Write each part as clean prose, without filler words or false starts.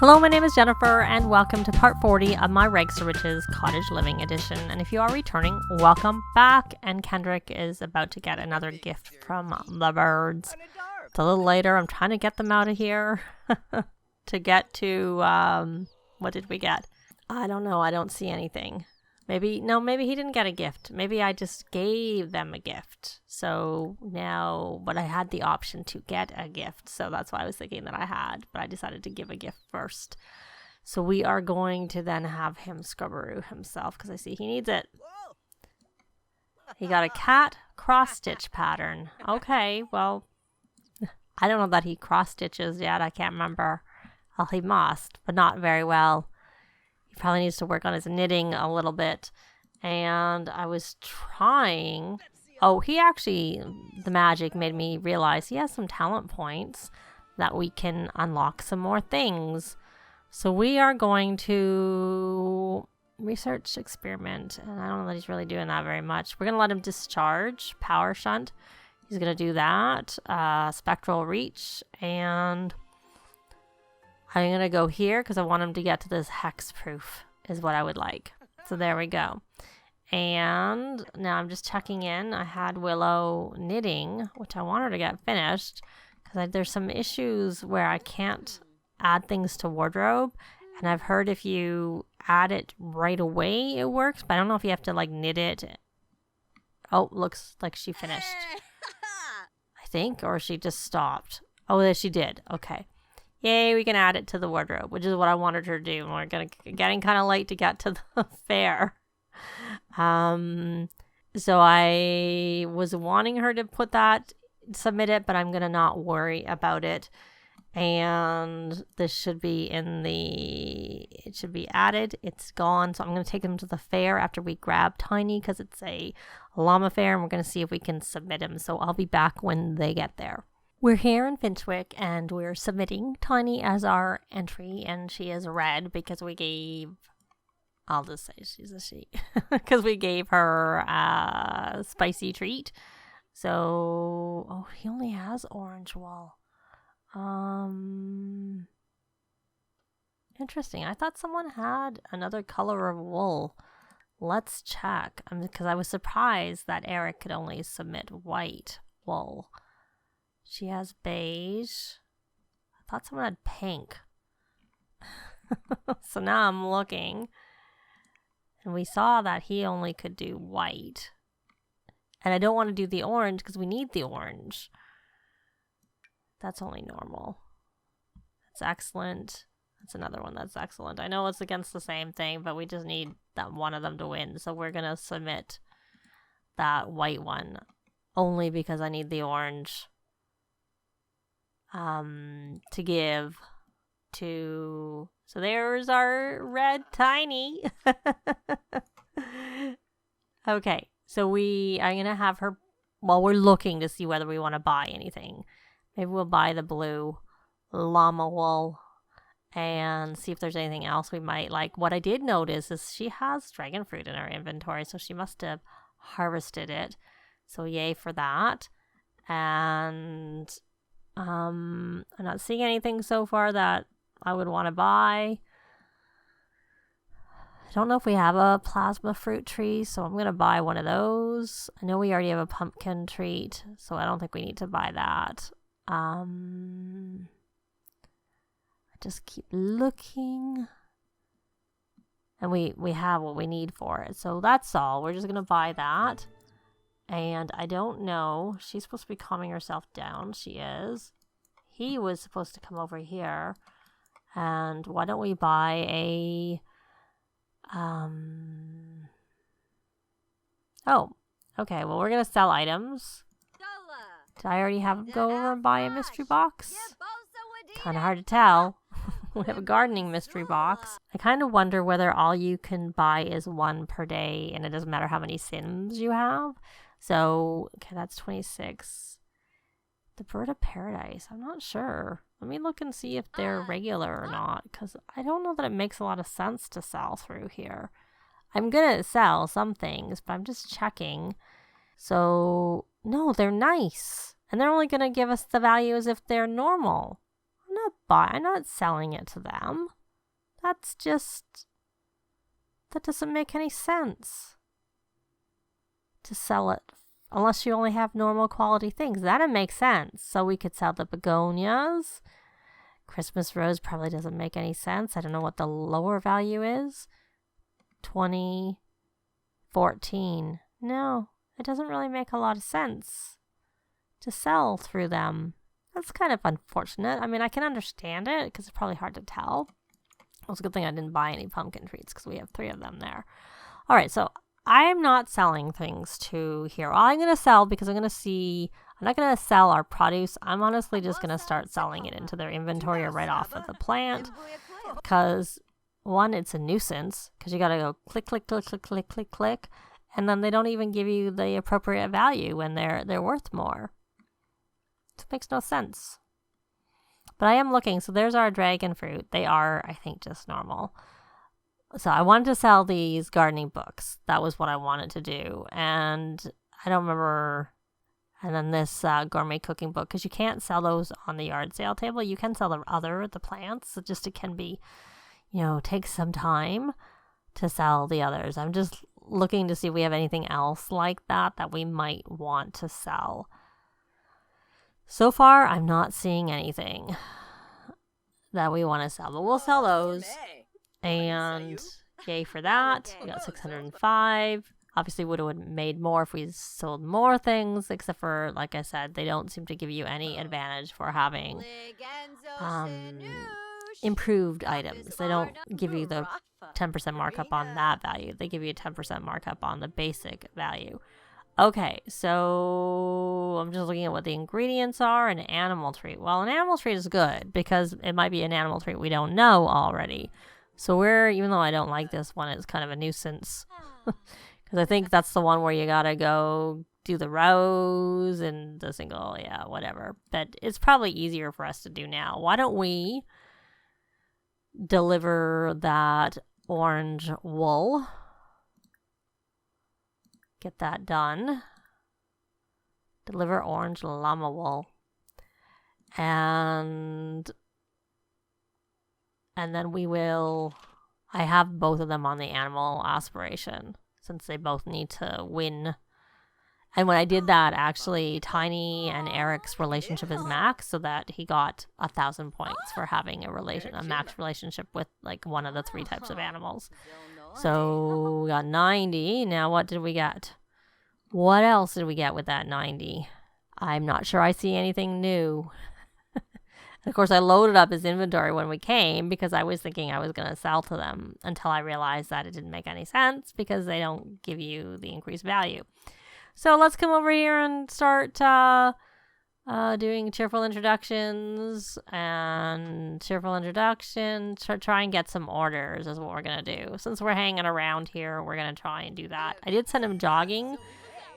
Hello, my name is Jennifer, and welcome to part 40 of my Rags to Riches Cottage Living Edition. And if you are returning, welcome back. And Kendrick is about to get another gift from the birds. It's a little later. I'm trying to get them out of here to get to, what did we get? I don't know. I don't see anything. Maybe he didn't get a gift. Maybe I just gave them a gift. So now, but I had the option to get a gift. So that's why I was thinking that I had, but I decided to give a gift first. So we are going to then have him scrubberoo himself because I see he needs it. He got a cat cross-stitch pattern. Okay, well, I don't know that he cross-stitches yet. I can't remember. Well, he must, but not very well. He probably needs to work on his knitting a little bit. And I was trying... Oh, the magic made me realize he has some talent points that we can unlock some more things. So we are going to research experiment. And I don't know that he's really doing that very much. We're going to let him discharge power shunt. He's going to do that. Spectral reach. And... I'm going to go here because I want him to get to this hexproof is what I would like. So there we go. And now I'm just checking in. I had Willow knitting, which I want her to get finished because there's some issues where I can't add things to wardrobe. And I've heard if you add it right away, it works. But I don't know if you have to like knit it. Oh, looks like she finished. I think, or she just stopped. Oh, there she did. Okay. Yay, we can add it to the wardrobe, which is what I wanted her to do. We're getting kind of late to get to the fair. So I was wanting her to submit it, but I'm going to not worry about it. And this should be it should be added. It's gone. So I'm going to take him to the fair after we grab Tiny because it's a llama fair and we're going to see if we can submit him. So I'll be back when they get there. We're here in Finchwick and we're submitting Tiny as our entry, and she is red because I'll just say she's a she, because we gave her a spicy treat. So, oh, he only has orange wool. Interesting. I thought someone had another color of wool. Let's check, because I was surprised that Eric could only submit white wool. She has beige. I thought someone had pink. So now I'm looking. And we saw that he only could do white. And I don't want to do the orange because we need the orange. That's only normal. That's excellent. That's another one that's excellent. I know it's against the same thing, but we just need that one of them to win. So we're going to submit that white one. Only because I need the orange. To give to... So there's our red Tiny. Okay, so I'm going to have her... Well, we're looking to see whether we want to buy anything. Maybe we'll buy the blue llama wool and see if there's anything else we might like. What I did notice is she has dragon fruit in her inventory, so she must have harvested it. So yay for that. And... I'm not seeing anything so far that I would want to buy. I don't know if we have a plasma fruit tree, so I'm going to buy one of those. I know we already have a pumpkin treat, so I don't think we need to buy that. I just keep looking. And we have what we need for it, so that's all. We're just going to buy that. And I don't know. She's supposed to be calming herself down. She is. He was supposed to come over here. And why don't we buy a... Oh, okay. Well, we're going to sell items. Did I already have him go over and buy a mystery box? Kind of hard to tell. We have a gardening mystery box. I kind of wonder whether all you can buy is one per day and it doesn't matter how many Sims you have. So, okay, that's 26. The Bird of Paradise, I'm not sure. Let me look and see if they're regular or not, because I don't know that it makes a lot of sense to sell through here. I'm going to sell some things, but I'm just checking. So, no, they're nice. And they're only going to give us the value as if they're normal. I'm not I'm not selling it to them. That doesn't make any sense to sell it unless you only have normal quality things. That'd make sense. So we could sell the begonias. Christmas rose probably doesn't make any sense. I don't know what the lower value is. 20, 14. No, it doesn't really make a lot of sense to sell through them. That's kind of unfortunate. I mean, I can understand it because it's probably hard to tell. It's a good thing I didn't buy any pumpkin treats because we have 3 of them there. All right, so I'm not selling things to here. All I'm going to sell, because I'm not going to sell our produce. I'm honestly just going to start selling it into their inventory or right off of the plant. Because, one, it's a nuisance because you got to go click, click, click, click, click, click, click. And then they don't even give you the appropriate value when they're worth more. It makes no sense. But I am looking. So there's our dragon fruit. They are, I think, just normal. So I wanted to sell these gardening books. That was what I wanted to do. And I don't remember. And then this gourmet cooking book, because you can't sell those on the yard sale table. You can sell the plants. It can be, takes some time to sell the others. I'm just looking to see if we have anything else like that we might want to sell. So far, I'm not seeing anything that we want to sell, but we'll sell those. And yay for that. We got 605. Obviously, would have made more if we sold more things, except for, like I said, they don't seem to give you any advantage for having improved items. They don't give you the 10% markup on that value. They give you a 10% markup on the basic value. Okay, so I'm just looking at what the ingredients are. An animal treat. Well, an animal treat is good because it might be an animal treat we don't know already. So even though I don't like this one, it's kind of a nuisance. Because I think that's the one where you gotta go do the rows and the single, whatever. But it's probably easier for us to do now. Why don't we deliver that orange wool? Get that done. Deliver orange llama wool. And then I have both of them on the animal aspiration since they both need to win. And when I did that, actually, Tiny and Eric's relationship is max, so that he got 1,000 points for having a max relationship with one of the 3 types of animals. So we got 90. Now what did we get? What else did we get with that 90? I'm not sure I see anything new. Of course, I loaded up his inventory when we came because I was thinking I was going to sell to them until I realized that it didn't make any sense because they don't give you the increased value. So let's come over here and start doing cheerful introductions try and get some orders is what we're going to do. Since we're hanging around here, we're going to try and do that. I did send him jogging,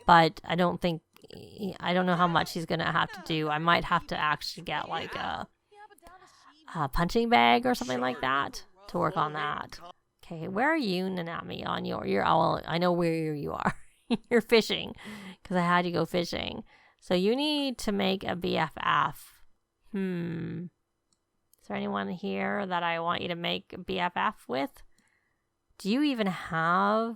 but I don't know how much he's going to have to do. I might have to actually get a punching bag or something like that to work on that. Okay, where are you, Nanami, on your owl? I know where you are. You're fishing because I had you go fishing. So you need to make a BFF. Is there anyone here that I want you to make a BFF with? Do you even have...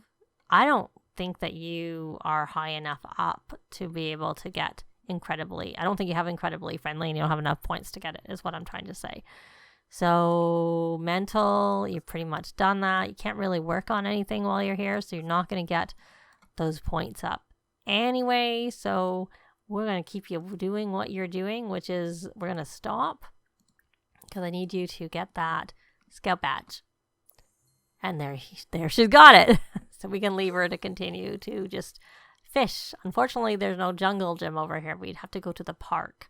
I don't think that you are high enough up to be able to get incredibly... I don't think you have incredibly friendly and you don't have enough points to get it, is what I'm trying to say. So mental, you've pretty much done that. You can't really work on anything while you're here, so you're not going to get those points up anyway. So we're going to keep you doing what you're doing, which is we're going to stop because I need you to get that scout badge. And there she's got it. So we can leave her to continue to just fish. Unfortunately, there's no jungle gym over here. We'd have to go to the park.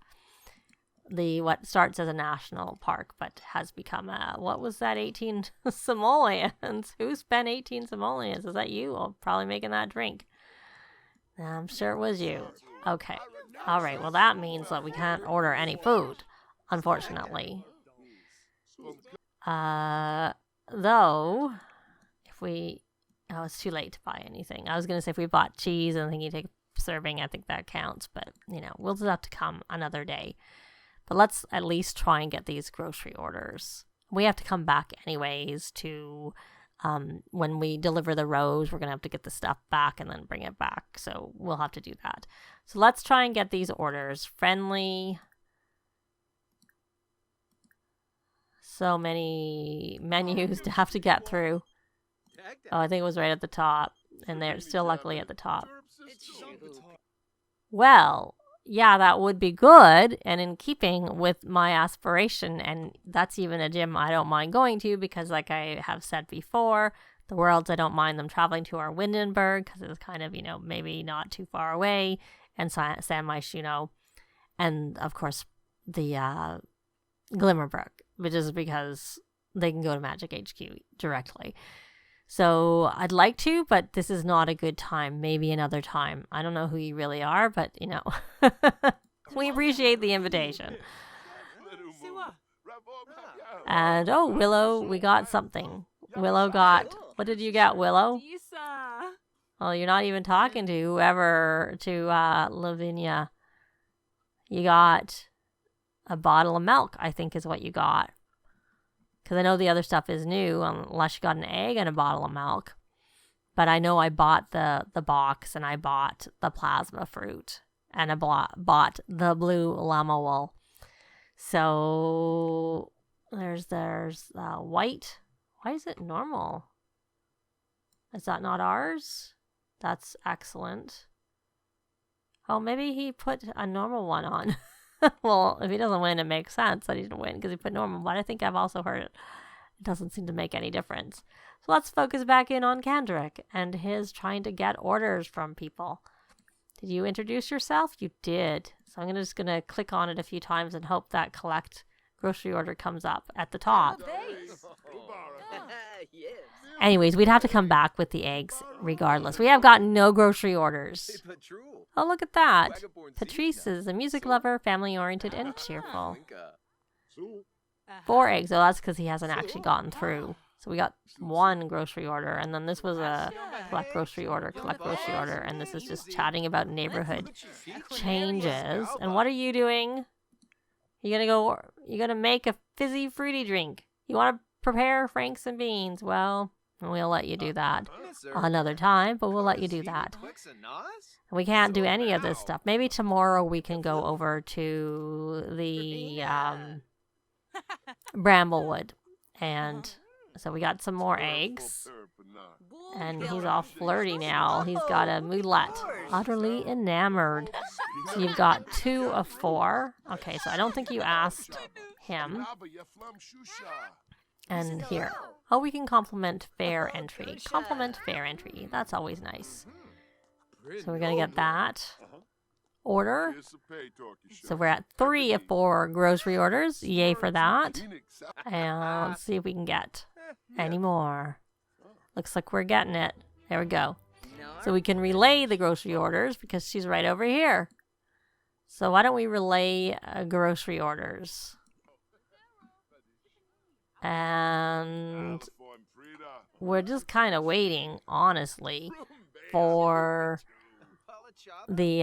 What starts as a national park, but has become what was that, 18 simoleons? Who spent 18 simoleons? Is that you? Oh, probably making that drink. I'm sure it was you. Okay. All right. Well, that means that we can't order any food, unfortunately. Though, it's too late to buy anything. I was going to say if we bought cheese and then you take a serving, I think that counts. But, we'll just have to come another day. But let's at least try and get these grocery orders. We have to come back anyways to when we deliver the rows, we're going to have to get the stuff back and then bring it back. So we'll have to do that. So let's try and get these orders. Friendly. So many menus to have to get through. Oh, I think it was right at the top. And they're still luckily at the top. Well, yeah, that would be good and in keeping with my aspiration. And that's even a gym I don't mind going to because, like I have said before, the Worlds, I don't mind them traveling to our Windenburg because it's kind of, maybe not too far away. And San Myshuno. And, of course, the Glimmerbrook, which is because they can go to Magic HQ directly. So I'd like to, but this is not a good time. Maybe another time. I don't know who you really are, but, we appreciate the invitation. And, Willow, we got something. Willow got, what did you get, Willow? Well, you're not even talking to Lavinia. You got a bottle of milk, I think is what you got. Because I know the other stuff is new, unless you got an egg and a bottle of milk. But I know I bought the box, and I bought the plasma fruit, and I bought the blue llama wool. So there's white. Why is it normal? Is that not ours? That's excellent. Oh, maybe he put a normal one on. Well, if he doesn't win, it makes sense that he didn't win because he put normal. But I think I've also heard it doesn't seem to make any difference. So let's focus back in on Kendrick and his trying to get orders from people. Did you introduce yourself? You did. So I'm just going to click on it a few times and hope that collect grocery order comes up at the top. Anyways, we'd have to come back with the eggs regardless. We have gotten no grocery orders. Oh, look at that. Patrice is a music lover, family-oriented, and cheerful. 4 eggs. Oh, that's because he hasn't actually gotten through. So we got 1 grocery order, and then this was a collect grocery order, and this is just chatting about neighborhood changes. And what are you doing? You're gonna make a fizzy fruity drink. You want to prepare franks and beans. Well, we'll let you do that another time, but we'll let you do that. We can't do any of this stuff. Maybe tomorrow we can go over to the Bramblewood. And so we got some more eggs. And he's all flirty now. He's got a moodlet. Utterly enamored. So you've got 2 of 4. Okay, so I don't think you asked him. And here. Oh, we can compliment fair entry. Compliment fair entry. That's always nice. So we're going to get that order. So we're at 3 of 4 grocery orders. Yay for that. And let's see if we can get any more. Looks like we're getting it. There we go. So we can relay the grocery orders because she's right over here. So why don't we relay grocery orders? And we're just kind of waiting, honestly, for the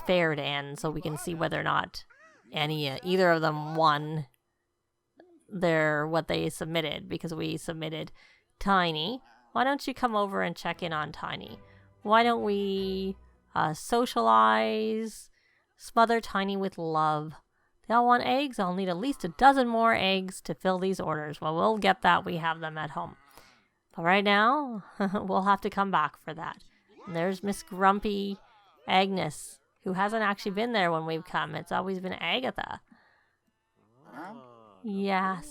fair to end so we can see whether or not either of them won what they submitted, because we submitted Tiny. Why don't you come over and check in on Tiny? Why don't we socialize, smother Tiny with love? They all want eggs. I'll need at least a dozen more eggs to fill these orders. Well, we'll get that. We have them at home. But right now, we'll have to come back for that. And there's Miss Grumpy Agnes, who hasn't actually been there when we've come. It's always been Agatha. Yes.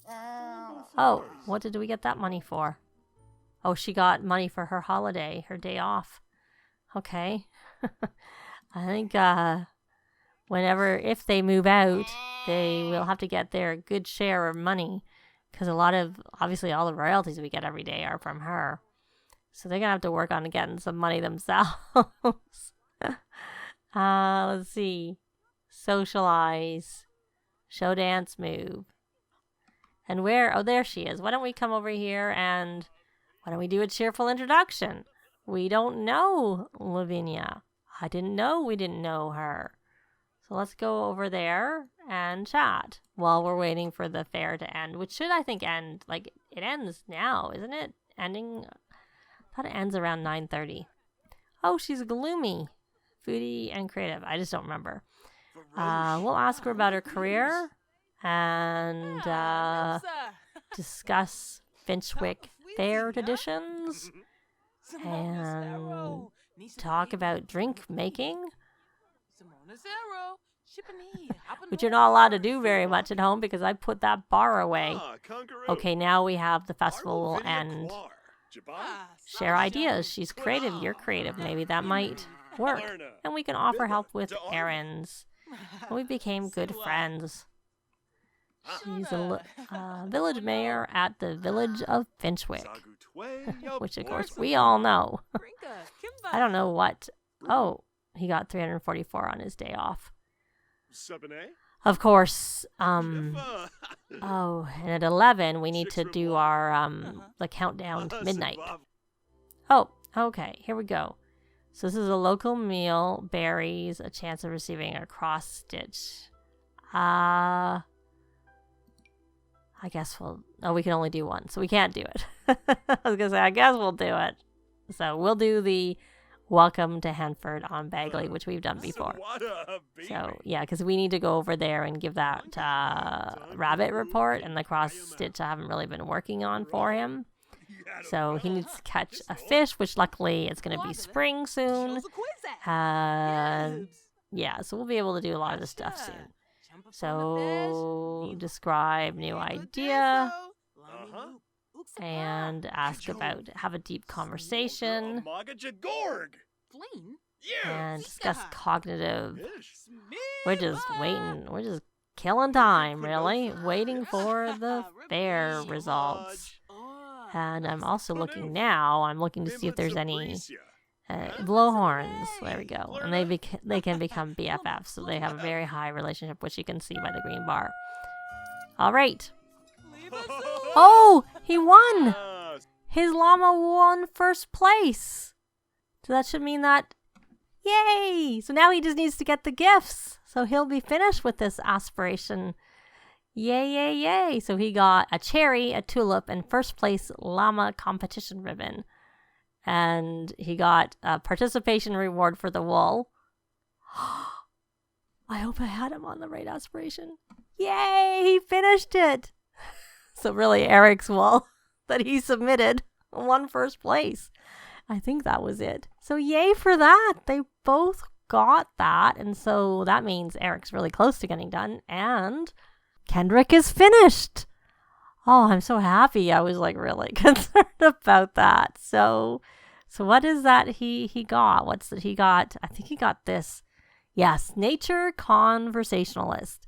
Oh, what did we get that money for? Oh, she got money for her holiday, her day off. Okay. I think if they move out, they will have to get their good share of money, because obviously all the royalties we get every day are from her. So they're going to have to work on getting some money themselves. Let's see. Socialize. Show dance move. And where? Oh, there she is. Why don't we come over here and why don't we do a cheerful introduction? We don't know Lavinia. I didn't know we didn't know her. So So let's go over there and chat while we're waiting for the fair to end, which should, I think, end, like, it ends now, isn't it? I thought it ends around 9:30. Oh, she's gloomy. Foodie and creative. I just don't remember. We'll ask her about her career and discuss Finchwick Fair traditions and talk about drink making, which you're not allowed to do very much at home because I put that bar away. Okay, now we have the festival and share ideas. She's creative, you're creative. Maybe that might work. And we can offer help with errands. And we became good friends. She's a village mayor at the village of Finchwick, which of course we all know. I don't know what. Oh, he got 344 on his day off. Of course. Oh, and at 11 we need to do our the countdown to midnight. Oh, okay. Here we go. So this is a local meal, berries, a chance of receiving a cross stitch. I guess we can only do one, so we can't do it. I was gonna say, I guess we'll do it. So we'll do the welcome to Hanford on Bagley, which we've done before. So yeah, because we need to go over there and give that rabbit report, and the cross stitch I haven't really been working on for him. So he needs to catch a fish, which luckily it's going to be spring soon. Yeah, so we'll be able to do a lot of this stuff soon. So describe new idea and ask about, have a deep conversation and discuss cognitive. We're just waiting. We're just killing time, really, waiting for the fair results. And I'm also looking now. I'm looking to see if there's any blowhorns. There we go. And they can become BFFs, so they have a very high relationship, which you can see by the green bar. All right. Oh, he won. His llama won first place. So that should mean that, yay! So now he just needs to get the gifts. So he'll be finished with this aspiration. Yay, yay, yay. So he got a cherry, a tulip, and first place llama competition ribbon. And he got a participation reward for the wool. I hope I had him on the right aspiration. Yay, he finished it. So really, Eric's wool that he submitted won first place. I think that was it. So yay for that. They both got that. And so that means Eric's really close to getting done. And Kendrick is finished. Oh, I'm so happy. I was like really concerned about that. So what is that he got? What's that he got? I think he got this. Yes, nature conversationalist.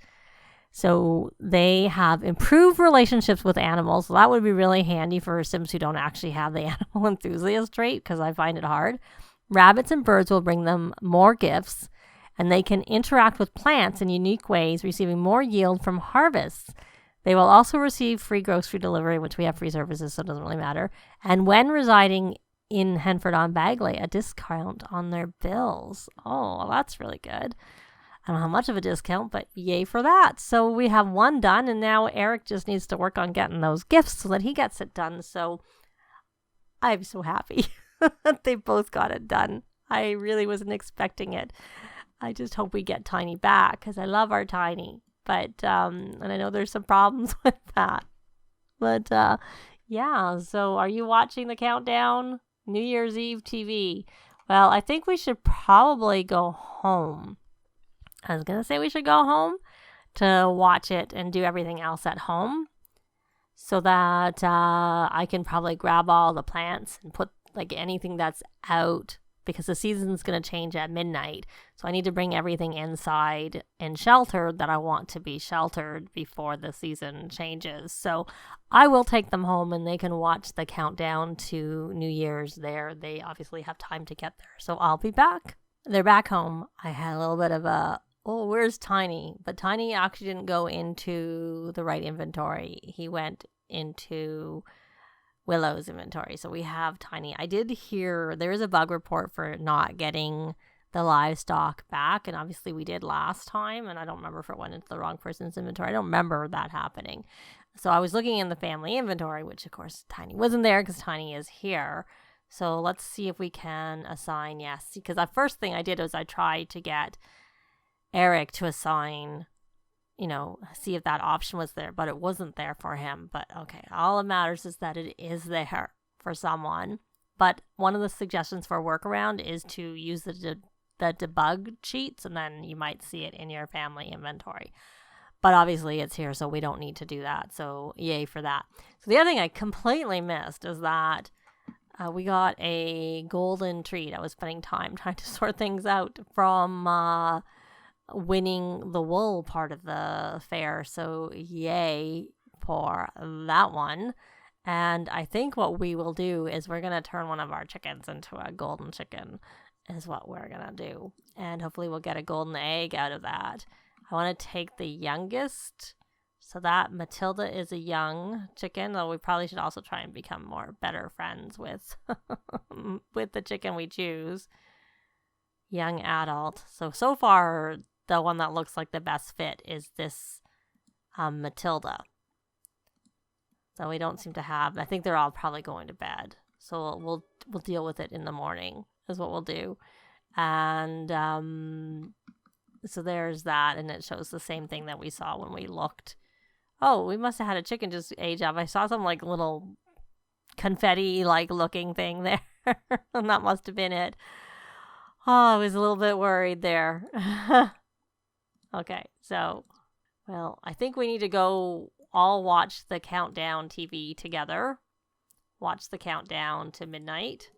So they have improved relationships with animals. So that would be really handy for Sims who don't actually have the animal enthusiast trait, because I find it hard. Rabbits and birds will bring them more gifts, and they can interact with plants in unique ways, receiving more yield from harvests. They will also receive free grocery delivery, which we have free services, so it doesn't really matter. And when residing in Henford-on-Bagley, a discount on their bills. Oh, well, that's really good. I don't know how much of a discount, but yay for that. So we have one done, and now Eric just needs to work on getting those gifts so that he gets it done. So I'm so happy that they both got it done. I really wasn't expecting it. I just hope we get Tiny back, because I love our Tiny. But, and I know there's some problems with that. But, yeah, so are you watching the countdown? New Year's Eve TV. Well, I think we should probably go home. I was going to say we should go home to watch it and do everything else at home, so that I can probably grab all the plants and put like anything that's out, because the season's going to change at midnight. So I need to bring everything inside and sheltered that I want to be sheltered before the season changes. So I will take them home and they can watch the countdown to New Year's there. They obviously have time to get there. So I'll be back. They're back home. I had a little bit of a, oh, where's Tiny? But Tiny actually didn't go into the right inventory. He went into Willow's inventory. So we have Tiny. I did hear there is a bug report for not getting the livestock back. And obviously we did last time, and I don't remember if it went into the wrong person's inventory. I don't remember that happening. So I was looking in the family inventory, which of course Tiny wasn't there because Tiny is here. So let's see if we can assign, yes, because the first thing I did was I tried to get Eric to assign, you know, see if that option was there, but it wasn't there for him. But okay, all that matters is that it is there for someone. But one of the suggestions for a workaround is to use the debug sheets, and then you might see it in your family inventory. But obviously it's here, so we don't need to do that. So yay for that. So the other thing I completely missed is that we got a golden treat. I was spending time trying to sort things out from winning the wool part of the fair. So yay for that one. And I think what we will do is we're going to turn one of our chickens into a golden chicken is what we're going to do. And hopefully we'll get a golden egg out of that. I want to take the youngest. So that Matilda is a young chicken, though we probably should also try and become better friends with with the chicken we choose. Young adult. So far, the one that looks like the best fit is this Matilda. So we don't seem to have, I think they're all probably going to bed. So we'll deal with it in the morning is what we'll do. And so there's that, and it shows the same thing that we saw when we looked. Oh, we must have had a chicken just age up. I saw some like little confetti like looking thing there. And that must have been it. Oh, I was a little bit worried there. Okay, so, well, I think we need to go all watch the countdown TV together. Watch the countdown to midnight.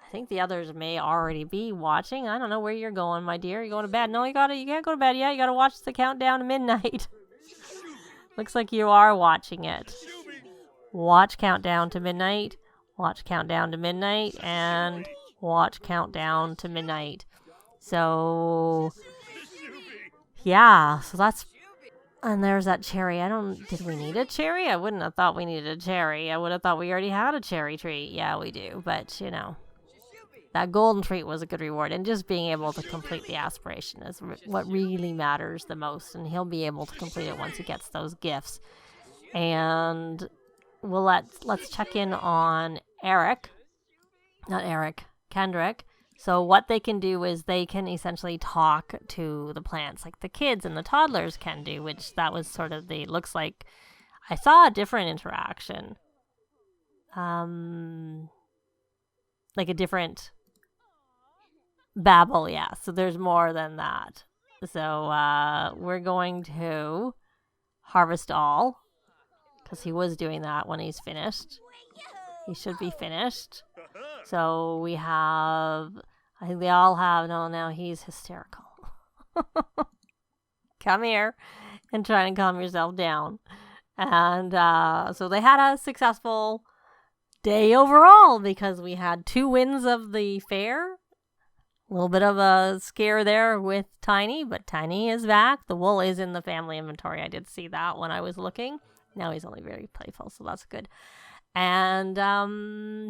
I think the others may already be watching. I don't know where you're going, my dear. You going to bed? No, you can't go to bed yet. You gotta watch the countdown to midnight. Looks like you are watching it. Watch countdown to midnight. Watch countdown to midnight. And watch countdown to midnight. So, yeah. So that's... And there's that cherry. Did we need a cherry? I wouldn't have thought we needed a cherry. I would have thought we already had a cherry treat. Yeah, we do. But, you know, that golden treat was a good reward. And just being able to complete the aspiration is what really matters the most. And he'll be able to complete it once he gets those gifts. And let's check in on Kendrick. So what they can do is they can essentially talk to the plants like the kids and the toddlers can do, which that was sort of looks like I saw a different interaction. Like a different babble, yeah. So there's more than that. So we're going to harvest all because he was doing that when he's finished. He should be finished. So we have, I think they all have, no, now he's hysterical. Come here and try and calm yourself down. And so they had a successful day overall because we had 2 wins of the fair. A little bit of a scare there with Tiny, but Tiny is back. The wool is in the family inventory. I did see that when I was looking. Now he's only very playful, so that's good. And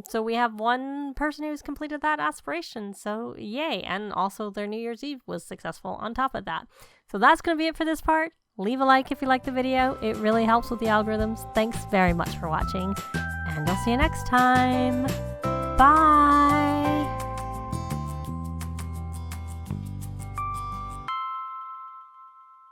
so we have 1 person who's completed that aspiration. So yay. And also their New Year's Eve was successful on top of that. So that's going to be it for this part. Leave a like if you like the video. It really helps with the algorithms. Thanks very much for watching. And I'll see you next time. Bye.